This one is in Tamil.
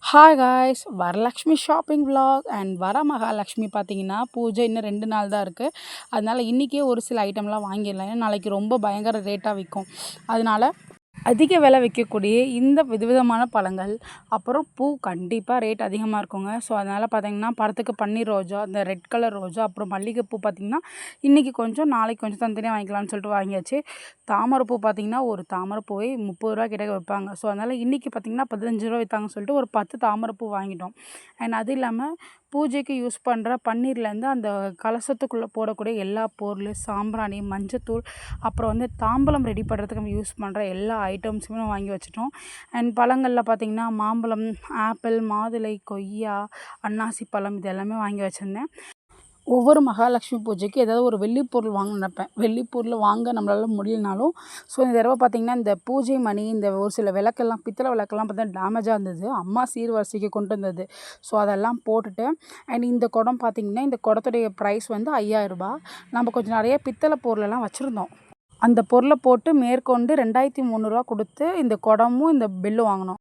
Hi guys! Varalakshmi shopping vlog and Varamahalakshmi பார்த்தீங்கன்னா, பூஜை இன்னும் 2 நாள் தான் இருக்கு. அதனால இன்னைக்கே ஒரு சில ஐட்டம்லாம் வாங்கிடலாம். ஏன்னா நாளைக்கு ரொம்ப பயங்கர ரேட்டா விக்கும். அதனால அதிக விலை விக்கக்கூடிய இந்த விதவிதமான பழங்கள், அப்புறம் பூ கண்டிப்பா ரேட் அதிகமா இருக்குங்க. ஸோ அதனால பார்த்தீங்கன்னா, படத்துக்கு பன்னீர் ரோஜா, இந்த ரெட் கலர் ரோஜா, அப்புறம் மல்லிகைப்பூ பார்த்தீங்கன்னா, இன்னைக்கு கொஞ்சம், நாளைக்கு கொஞ்சம் தனித்தனியா வாங்கிக்கலாம்னு சொல்லிட்டு வாங்கியாச்சு. தாமரைப்பூ பார்த்தீங்கன்னா, ஒரு தாமரைப்பூவே ரூ. 30 கிட்ட விப்பாங்க. ஸோ அதனால இன்னைக்கு பார்த்தீங்கன்னா, ரூ. 15 வித்தாங்கன்னு சொல்லிட்டு ஒரு 10 தாமரைப்பூ வாங்கிட்டோம். அண்ட் அது இல்லாம பூஜைக்கு யூஸ் பண்ணுற பன்னீர்லேருந்து அந்த கலசத்துக்குள்ளே போடக்கூடிய எல்லா பொருள், சாம்பிராணி, மஞ்சத்தூள், அப்புறம் வந்து தாம்பூலம் ரெடி பண்ணுறதுக்கு நம்ம யூஸ் பண்ணுற எல்லா ஐட்டம்ஸுமே வாங்கி வச்சுட்டோம். அண்ட் பழங்கள்ல பார்த்தீங்கன்னா, மாம்பழம், ஆப்பிள், மாதுளை, கொய்யா, அன்னாசி பழம் இது எல்லாமே வாங்கி வச்சிருந்தேன். ஒவ்வொரு மகாலட்சுமி பூஜைக்கு ஏதாவது ஒரு வெள்ளி பொருள் வாங்கணும்னு நினைப்பேன். வெள்ளி பொருள் வாங்க நம்மளால முடியலனாலும், ஸோ இந்த தடவ பார்த்தீங்கன்னா, இந்த பூஜை மணி, இந்த ஒரு சில விளக்கெல்லாம் பித்தளை விளக்கெல்லாம் பார்த்தா டேமேஜா இருந்தது. அம்மா சீர்வரிசைக்கு கொண்டு வந்தது. ஸோ அதெல்லாம் போட்டுட்டு அண்ட் இந்த குடம் பார்த்தீங்கன்னா, இந்த குடத்துடைய ப்ரைஸ் வந்து ரூ. 5000. நம்ம கொஞ்சம் நிறைய பித்தளை பொருளெல்லாம் வச்சுருந்தோம். அந்த பொருள போட்டு மேற்கொண்டு ரூ. 2300 குடுத்து இந்த குடமும், இந்த பெல்லும் வாங்குனோம்.